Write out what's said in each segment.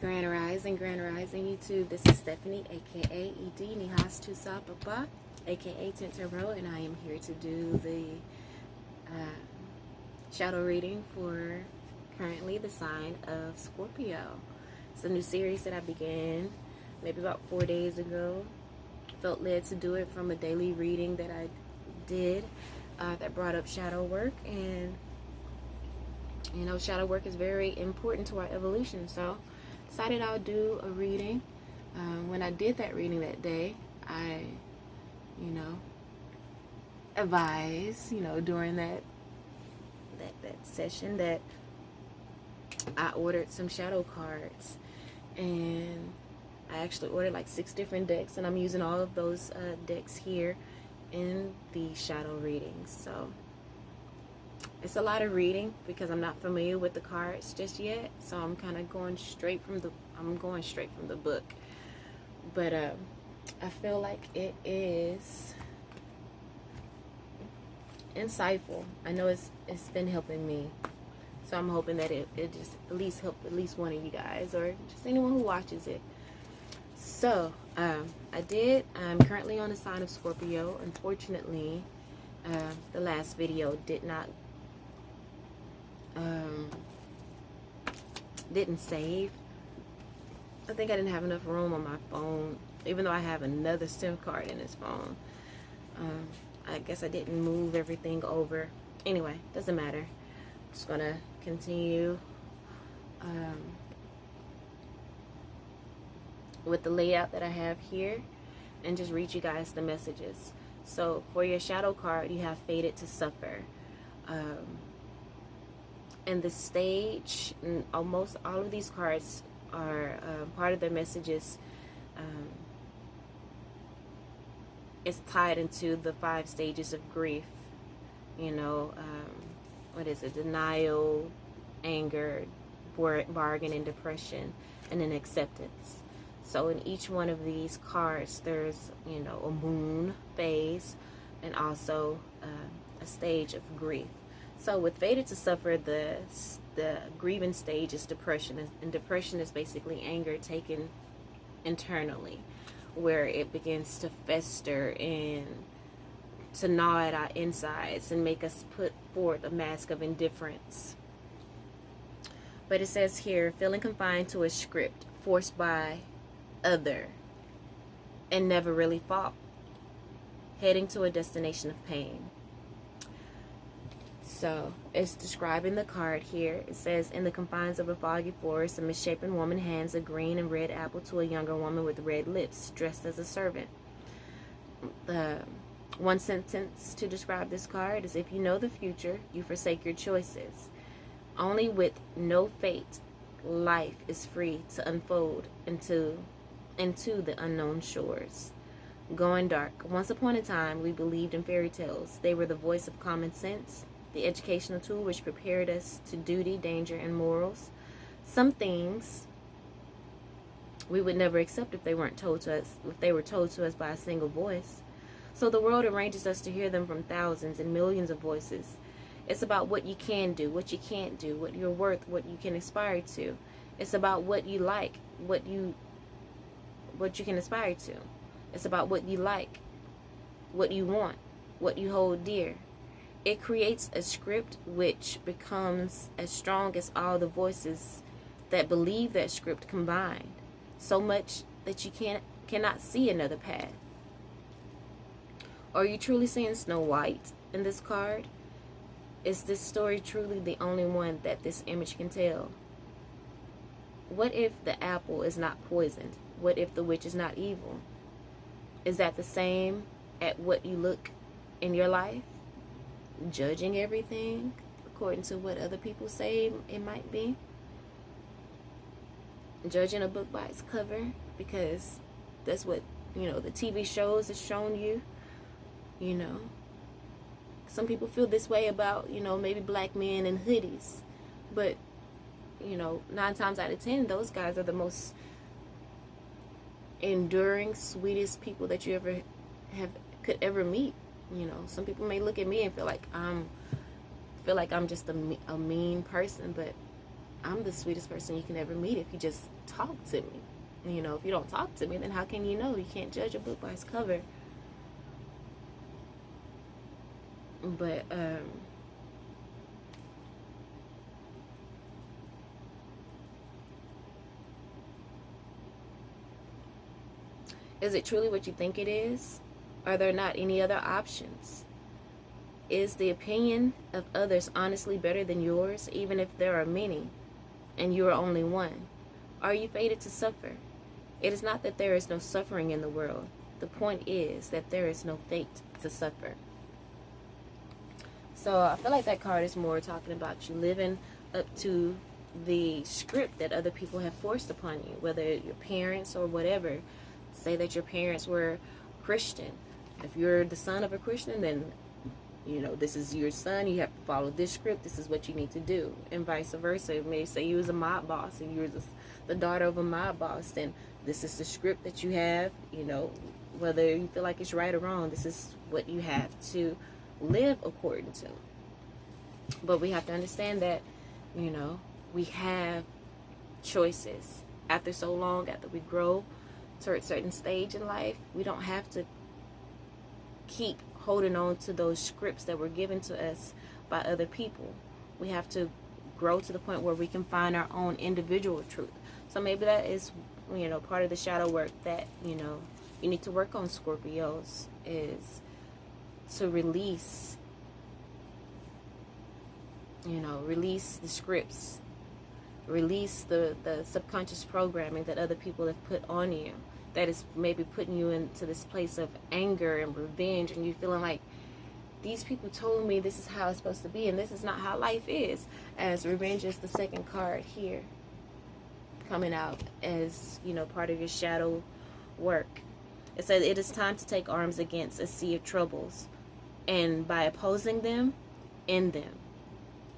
Grand Rising, YouTube. This is Stephanie, aka Idin Nehasthusaa Gbagba, aka Tint Tarot, and I am here to do the shadow reading for currently the sign of Scorpio. It's a new series that I began maybe about 4 days ago. Felt led to do it from a daily reading that I did that brought up shadow work, and you know, shadow work is very important to our evolution, so decided I would do a reading. When I did that reading that day, I, advised, during that session that I ordered some shadow cards, and I actually ordered like 6 different decks, and I'm using all of those decks here in the shadow readings. So it's a lot of reading because I'm not familiar with the cards just yet, so I'm kind of going straight from the book. But I feel like it is insightful. I know it's been helping me, so I'm hoping that it just at least help at least one of you guys, or just anyone who watches it. So I'm currently on the sign of Scorpio. Unfortunately, the last video didn't save. I think I didn't have enough room on my phone, even though I have another SIM card in this phone. I guess I didn't move everything over. Anyway, doesn't matter. I'm just gonna continue with the layout that I have here and just read you guys the messages. So for your shadow card, you have Fated to Suffer. And the stage, and almost all of these cards are part of their messages is tied into the 5 stages of grief. What is it? Denial, anger, bargain, and depression, and then acceptance. So in each one of these cards, there's a moon phase and also a stage of grief. So with Fated to Suffer, the grieving stage is depression, and depression is basically anger taken internally, where it begins to fester and to gnaw at our insides and make us put forth a mask of indifference. But it says here, feeling confined to a script, forced by other, and never really fought, heading to a destination of pain. So it's describing the card here. It says, in the confines of a foggy forest, a misshapen woman hands a green and red apple to a younger woman with red lips, dressed as a servant. One sentence to describe this card is, if you know the future, you forsake your choices. Only with no fate, life is free to unfold into the unknown shores. Going dark. Once upon a time, we believed in fairy tales. They were the voice of common sense, the educational tool which prepared us to duty, danger, and morals. Some things we would never accept if they were told to us by a single voice. So the world arranges us to hear them from thousands and millions of voices. It's about what you can do, what you can't do, what you're worth, what you can aspire to. It's about what you like, what you can aspire to. It's about what you like, what you want, what you hold dear. It creates a script which becomes as strong as all the voices that believe that script combined, so much that you cannot see another path. Are you truly seeing Snow White in this card? Is this story truly the only one that this image can tell? What if the apple is not poisoned? What if the witch is not evil? Is that the same at what you look in your life? Judging everything according to what other people say it might be? Judging a book by its cover because that's what, the TV shows have shown you. Some people feel this way about, maybe black men in hoodies. But, 9 times out of 10, those guys are the most enduring, sweetest people that you could ever meet. Some people may look at me and feel like I'm just a mean person, but I'm the sweetest person you can ever meet if you just talk to me. You know, if you don't talk to me, then how can you know? You can't judge a book by its cover. But is it truly what you think it is? Are there not any other options? Is the opinion of others honestly better than yours, even if there are many and you are only one? Are you fated to suffer? It is not that there is no suffering in the world. The point is that there is no fate to suffer. So I feel like that card is more talking about you living up to the script that other people have forced upon you, whether your parents or whatever. Say that your parents were Christian. If you're the son of a Christian, then, you know, this is your son. You have to follow this script. This is what you need to do. And vice versa. Maybe say you was a mob boss and you're the daughter of a mob boss, then this is the script that you have. You know, whether you feel like it's right or wrong, this is what you have to live according to. But we have to understand that, you know, we have choices. After so long, after we grow to a certain stage in life, we don't have to keep holding on to those scripts that were given to us by other people. We have to grow to the point where we can find our own individual truth. So maybe that is, you know, part of the shadow work that, you know, you need to work on, Scorpios, is to release, you know, release the scripts, release the subconscious programming that other people have put on you, that is maybe putting you into this place of anger and revenge, and you feeling like these people told me this is how it's supposed to be and this is not how life is. As revenge is the second card here, coming out as, you know, part of your shadow work. It says it is time to take arms against a sea of troubles, and by opposing them, end them.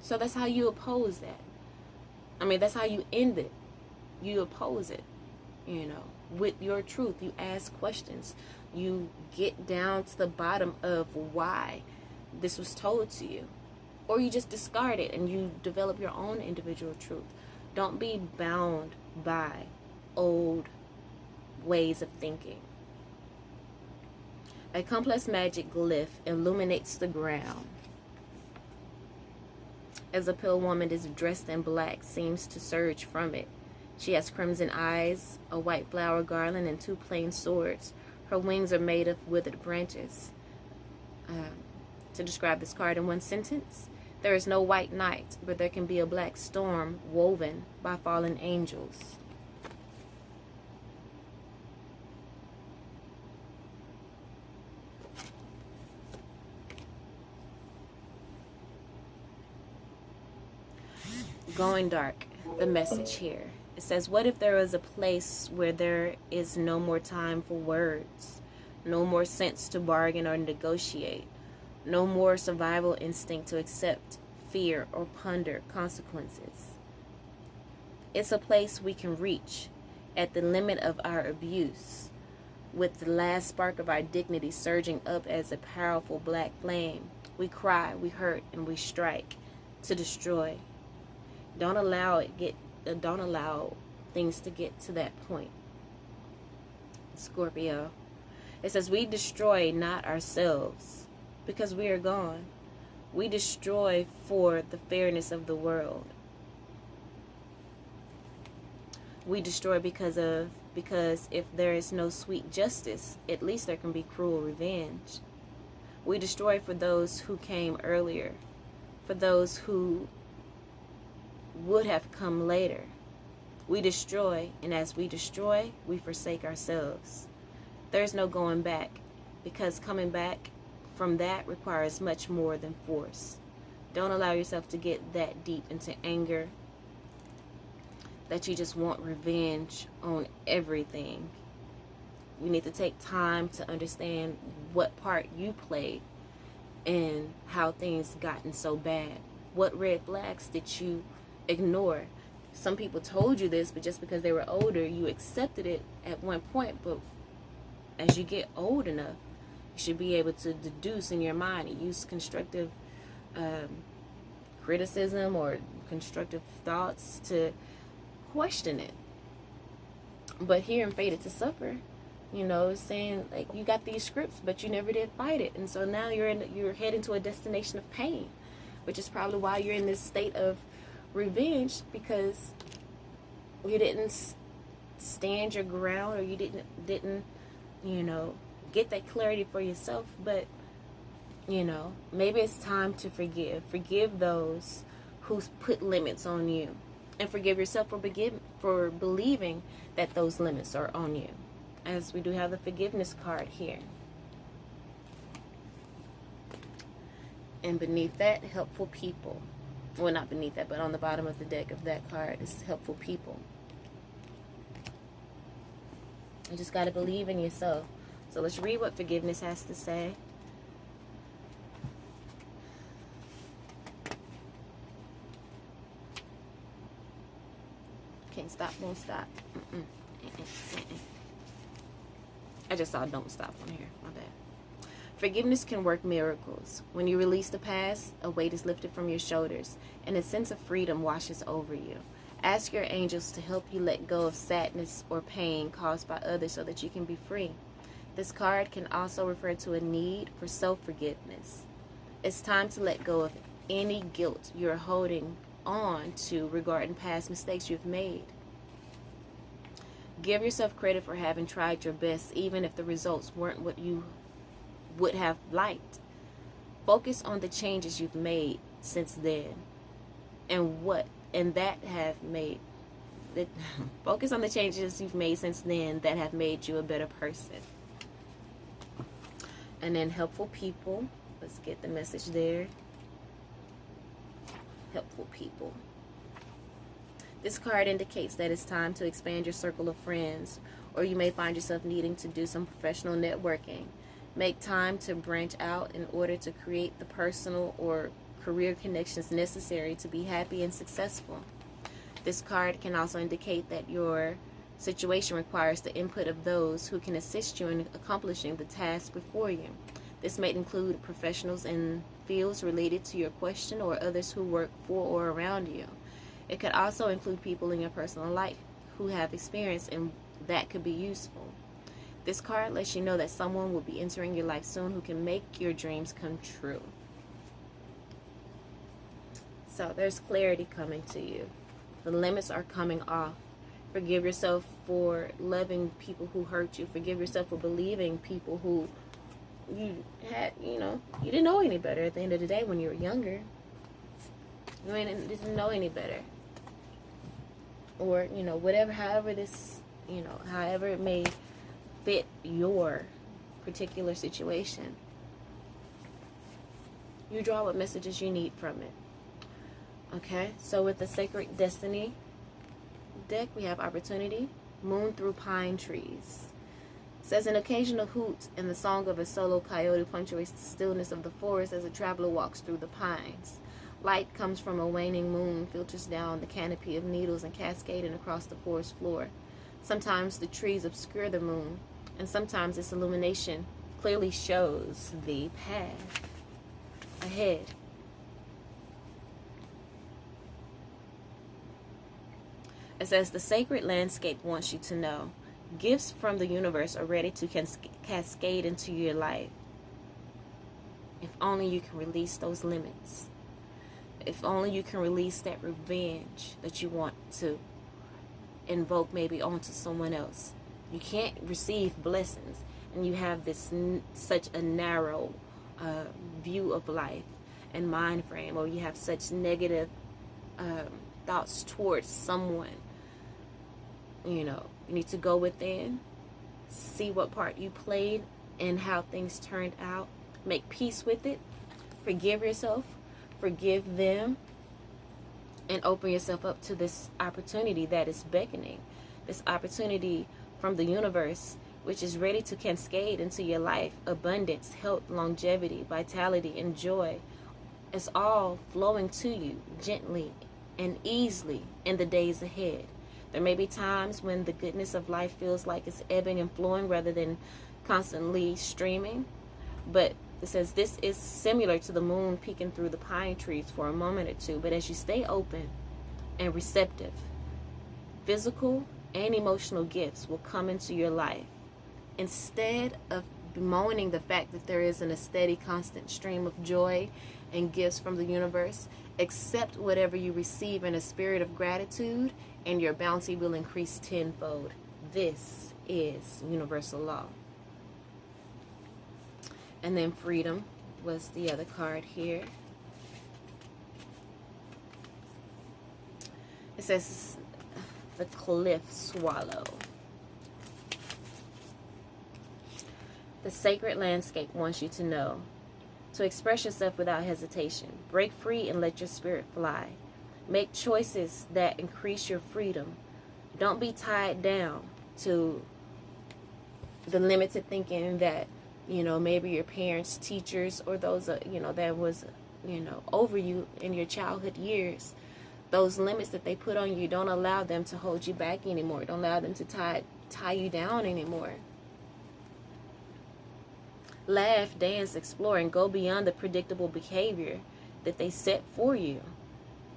So that's how you oppose that. I mean, that's how you end it. You oppose it, you know, with your truth. You ask questions. You get down to the bottom of why this was told to you. Or you just discard it and you develop your own individual truth. Don't be bound by old ways of thinking. A complex magic glyph illuminates the ground. As a pale woman is dressed in black seems to surge from it. She has crimson eyes, a white flower garland, and 2 plain swords. Her wings are made of withered branches. To describe this card in one sentence, there is no white night, but there can be a black storm woven by fallen angels. Going dark, the message here. It says, what if there was a place where there is no more time for words, no more sense to bargain or negotiate, no more survival instinct to accept, fear, or ponder consequences? It's a place we can reach at the limit of our abuse, with the last spark of our dignity surging up as a powerful black flame. We cry, we hurt, and we strike to destroy. Don't allow things to get to that point. Scorpio. It says we destroy not ourselves because we are gone. We destroy for the fairness of the world. We destroy because if there is no sweet justice, at least there can be cruel revenge. We destroy for those who came earlier, for those who would have come later. We destroy, and as we destroy, we forsake ourselves. There's no going back, because coming back from that requires much more than force. Don't allow yourself to get that deep into anger that you just want revenge on everything. You need to take time to understand what part you played in how things gotten so bad. What red flags did you ignore? Some people told you this, but just because they were older, you accepted it at one point. But as you get old enough, you should be able to deduce in your mind and use constructive criticism or constructive thoughts, to question it. But here in Fated to Suffer, you know, it's saying like you got these scripts, but you never did fight it, and so now you're heading to a destination of pain, which is probably why you're in this state of revenge, because you didn't stand your ground, or you didn't you know, get that clarity for yourself. But you know, maybe it's time to forgive those who put limits on you, and forgive yourself for believing that those limits are on you, as we do have the forgiveness card here. And beneath that, helpful people. Well, not beneath that, but on the bottom of the deck of that card is helpful people. You just got to believe in yourself. So let's read what forgiveness has to say. Can't stop, won't stop. I just saw don't stop on here. My bad. Forgiveness can work miracles. When you release the past, a weight is lifted from your shoulders, and a sense of freedom washes over you. Ask your angels to help you let go of sadness or pain caused by others so that you can be free. This card can also refer to a need for self-forgiveness. It's time to let go of any guilt you're holding on to regarding past mistakes you've made. Give yourself credit for having tried your best, even if the results weren't what you would have liked. Focus on the changes you've made since then, focus on the changes you've made since then that have made you a better person. And then helpful people. Let's get the message there. Helpful people. This card indicates that it's time to expand your circle of friends, or you may find yourself needing to do some professional networking. Make time to branch out in order to create the personal or career connections necessary to be happy and successful. This card can also indicate that your situation requires the input of those who can assist you in accomplishing the task before you. This may include professionals in fields related to your question, or others who work for or around you. It could also include people in your personal life who have experience and that could be useful. This card lets you know that someone will be entering your life soon who can make your dreams come true. So there's clarity coming to you. The limits are coming off. Forgive yourself for loving people who hurt you. Forgive yourself for believing people who you didn't know any better at the end of the day when you were younger. You didn't know any better. Or, however it may fit your particular situation. You draw what messages you need from it. Okay, so with the Sacred Destiny deck, we have opportunity, moon through pine trees. It says an occasional hoot and the song of a solo coyote punctuates the stillness of the forest as a traveler walks through the pines. Light comes from a waning moon, filters down the canopy of needles and cascading across the forest floor. Sometimes the trees obscure the moon, and sometimes its illumination clearly shows the path ahead. It says the sacred landscape wants you to know gifts from the universe are ready to cascade into your life. If only you can release those limits. If only you can release that revenge that you want to invoke maybe onto someone else. You can't receive blessings and you have this such a narrow view of life and mind frame, or you have such negative thoughts towards someone. You need to go within, see what part you played and how things turned out, make peace with it, forgive yourself, forgive them, and open yourself up to this opportunity that is beckoning, this opportunity from the universe, which is ready to cascade into your life. Abundance, health, longevity, vitality, and joy. It's all flowing to you gently and easily in the days ahead. There may be times when the goodness of life feels like it's ebbing and flowing rather than constantly streaming. But it says this is similar to the moon peeking through the pine trees for a moment or two. But as you stay open and receptive. Physical and emotional gifts will come into your life. Instead of bemoaning the fact that there isn't a steady, constant stream of joy and gifts from the universe, accept whatever you receive in a spirit of gratitude, and your bounty will increase tenfold. This is universal law. And then freedom was the other card here. It says the cliff swallow. The sacred landscape wants you to know to express yourself without hesitation. Break free and let your spirit fly. Make choices that increase your freedom. Don't be tied down to the limited thinking that, maybe your parents, teachers, or those, that was, over you in your childhood years. Those limits that they put on you, don't allow them to hold you back anymore. Don't allow them to tie you down anymore. Laugh, dance, explore, and go beyond the predictable behavior that they set for you.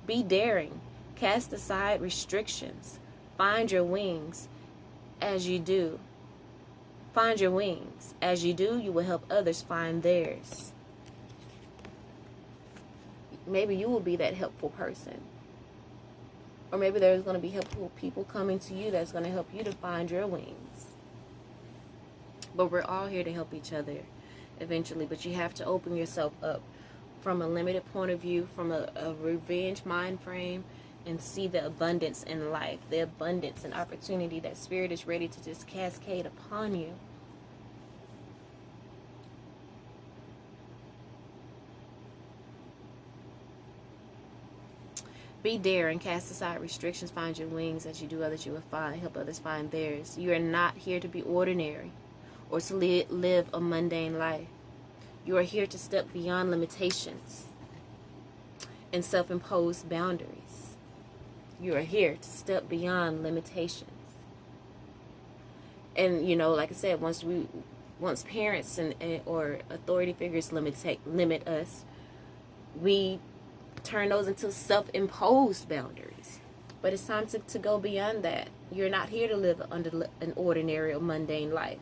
Be daring. Cast aside restrictions. Find your wings as you do. Find your wings. As you do, you will help others find theirs. Maybe you will be that helpful person. Or maybe there's going to be helpful people coming to you that's going to help you to find your wings. But we're all here to help each other eventually. But you have to open yourself up from a limited point of view, from a revenge mind frame, and see the abundance in life, the abundance and opportunity that Spirit is ready to just cascade upon you. Be daring, cast aside restrictions, find your wings. As you do others, you will find, help others find theirs. You are not here to be ordinary or to live a mundane life. You are here to step beyond limitations and self-imposed boundaries. You are here to step beyond limitations. And, like I said, once parents or authority figures limit us, we turn those into self-imposed boundaries. But it's time to go beyond that. You're not here to live under an ordinary or mundane life.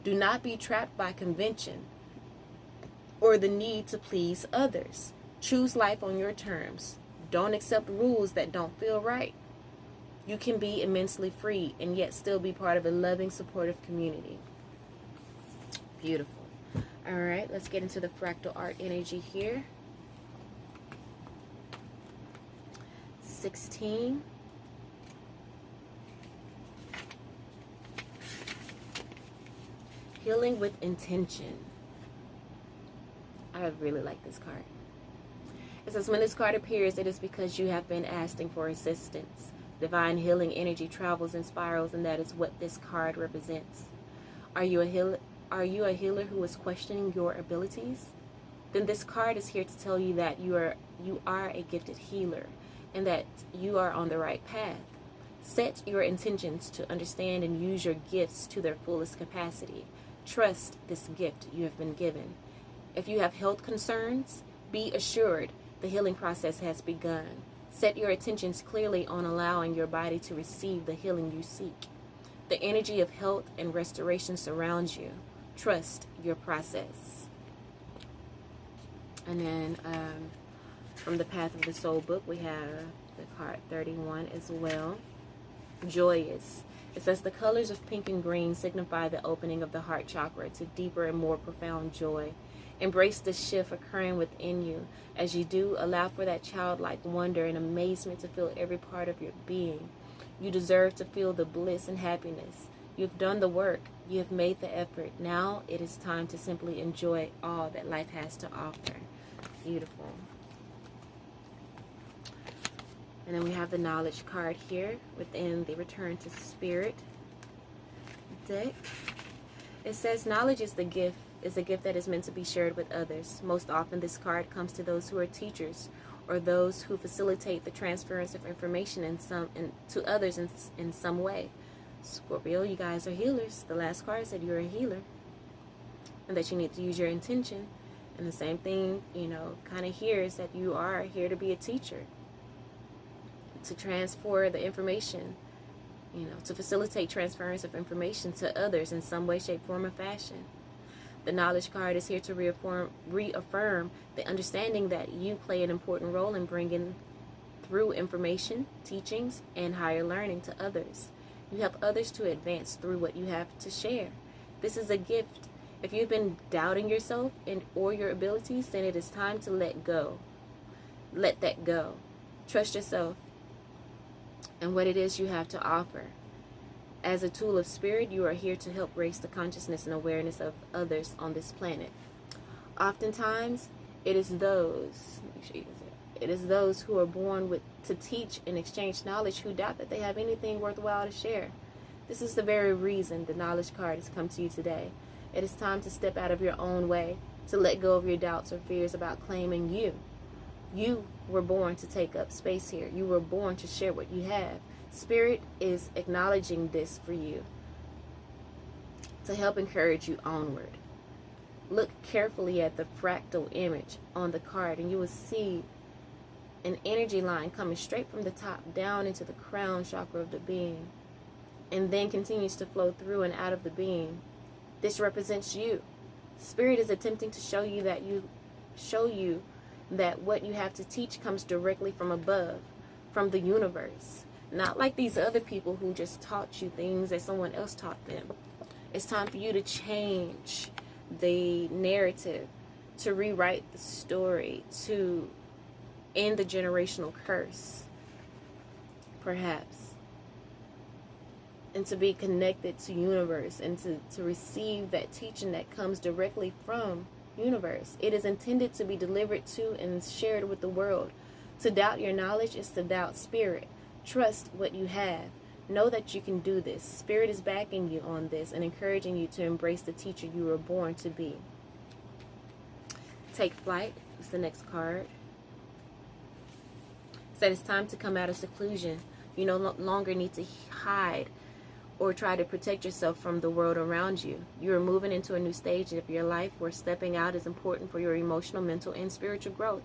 Do not be trapped by convention or the need to please others. Choose life on your terms. Don't accept rules that don't feel right. You can be immensely free and yet still be part of a loving, supportive community. Beautiful. All right, let's get into the fractal art energy here. 16. Healing with intention. I really like this card. It says, when this card appears, it is because you have been asking for assistance. Divine healing energy travels in spirals, and that is what this card represents. Are you a healer who is questioning your abilities? Then this card is here to tell you that you are a gifted healer and that you are on the right path. Set your intentions to understand and use your gifts to their fullest capacity. Trust this gift you have been given. If you have health concerns, be assured the healing process has begun. Set your attentions clearly on allowing your body to receive the healing you seek. The energy of health and restoration surrounds you. Trust your process. And then from the Path of the Soul book, we have the card 31 as well. Joyous. It says, the colors of pink and green signify the opening of the heart chakra to deeper and more profound joy. Embrace the shift occurring within you. As you do, allow for that childlike wonder and amazement to fill every part of your being. You deserve to feel the bliss and happiness. You've done the work. You have made the effort. Now it is time to simply enjoy all that life has to offer. Beautiful. And then we have the knowledge card here within the Return to Spirit deck. It says, knowledge is a gift that is meant to be shared with others. Most often this card comes to those who are teachers or those who facilitate the transference of information to others in some way. Scorpio, you guys are healers. The last card said you're a healer and that you need to use your intention. And the same thing, kind of here is that you are here to be a teacher. to transfer the information, to facilitate transference of information to others in some way, shape, form, or fashion. The knowledge card is here to reaffirm the understanding that you play an important role in bringing through information, teachings, and higher learning to others. You help others to advance through what you have to share. This is a gift. If you've been doubting yourself or your abilities, then it is time to let go. Let that go. Trust yourself and what it is you have to offer. As a tool of spirit, you are here to help raise the consciousness and awareness of others on this planet. Oftentimes, it is those who are born to teach and exchange knowledge who doubt that they have anything worthwhile to share. This is the very reason the knowledge card has come to you today. It is time to step out of your own way, to let go of your doubts or fears about claiming you. You were born to take up space here. You were born to share what you have. Spirit is acknowledging this for you to help encourage you onward. Look carefully at the fractal image on the card and you will see an energy line coming straight from the top down into the crown chakra of the being and then continues to flow through and out of the being. This represents you. Spirit is attempting to show you that what you have to teach comes directly from above, from the universe. Not like these other people who just taught you things that someone else taught them. It's time for you to change the narrative, to rewrite the story, to end the generational curse, perhaps, and to be connected to universe and to receive that teaching that comes directly from universe. It is intended to be delivered to and shared with the world. To doubt your knowledge is to doubt spirit. Trust what you have. Know that you can do this. Spirit is backing you on this and encouraging you to embrace the teacher you were born to be. Take flight is the next card. It said it's time to come out of seclusion. You no longer need to hide or try to protect yourself from the world around you. You are moving into a new stage of your life where stepping out is important for your emotional, mental, and spiritual growth.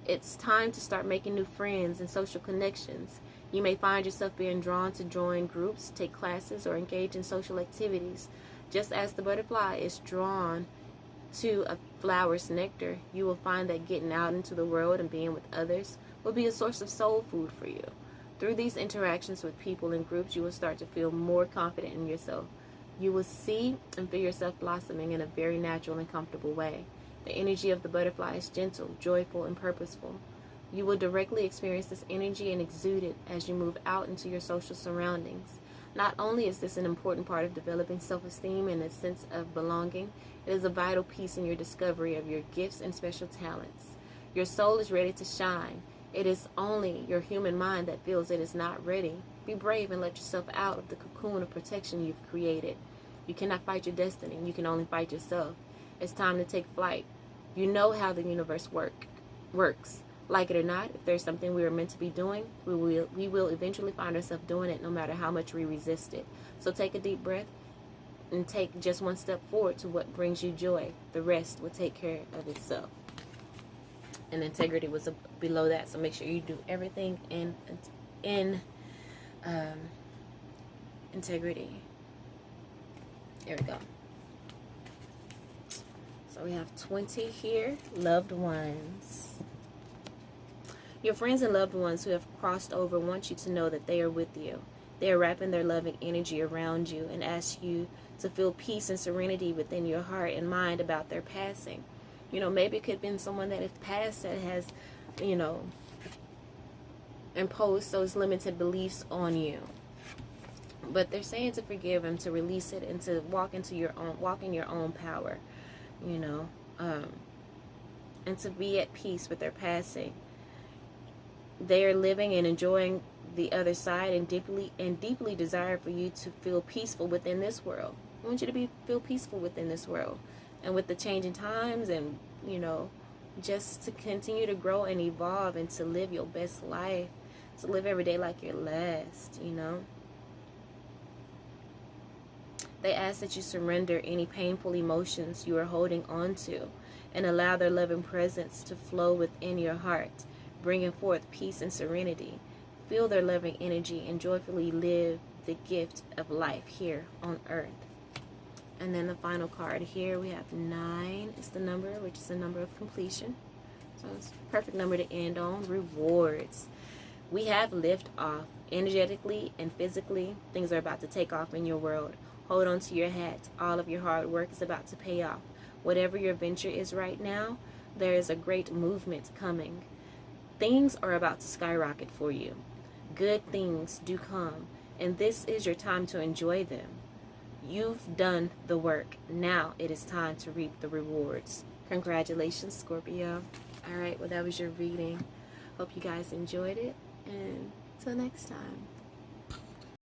It's time to start making new friends and social connections. You may find yourself being drawn to join groups, take classes, or engage in social activities. Just as the butterfly is drawn to a flower's nectar, you will find that getting out into the world and being with others will be a source of soul food for you. Through these interactions with people and groups, you will start to feel more confident in yourself. You will see and feel yourself blossoming in a very natural and comfortable way. The energy of the butterfly is gentle, joyful, and purposeful. You will directly experience this energy and exude it as you move out into your social surroundings. Not only is this an important part of developing self-esteem and a sense of belonging, it is a vital piece in your discovery of your gifts and special talents. Your soul is ready to shine. It is only your human mind that feels it is not ready. Be brave and let yourself out of the cocoon of protection you've created. You cannot fight your destiny. You can only fight yourself. It's time to take flight. You know how the universe works. Like it or not, if there's something we are meant to be doing, we will eventually find ourselves doing it no matter how much we resist it. So take a deep breath and take just one step forward to what brings you joy. The rest will take care of itself. And integrity was below that, so make sure you do everything in integrity. There we go. So we have 20 here. Loved ones. Your friends and loved ones who have crossed over want you to know that they are with you. They are wrapping their loving energy around you and ask you to feel peace and serenity within your heart and mind about their passing. Maybe it could have been someone that has passed that has, imposed those limited beliefs on you. But they're saying to forgive and to release it and to walk in your own power, and to be at peace with their passing. They are living and enjoying the other side and deeply desire for you to feel peaceful within this world. I want you to feel peaceful within this world. And with the changing times and, just to continue to grow and evolve and to live your best life, to live every day like your last, They ask that you surrender any painful emotions you are holding on to and allow their loving presence to flow within your heart, bringing forth peace and serenity. feel their loving energy, and joyfully live the gift of life here on earth. And then the final card here, we have 9 is the number, which is the number of completion. So it's a perfect number to end on. Rewards. We have lift off. Energetically and physically, things are about to take off in your world. Hold on to your hats. All of your hard work is about to pay off. Whatever your venture is right now, there is a great movement coming. Things are about to skyrocket for you. Good things do come, and this is your time to enjoy them. You've done the work. Now it is time to reap the rewards. Congratulations, Scorpio. All right, well, that was your reading. Hope you guys enjoyed it, and till next time.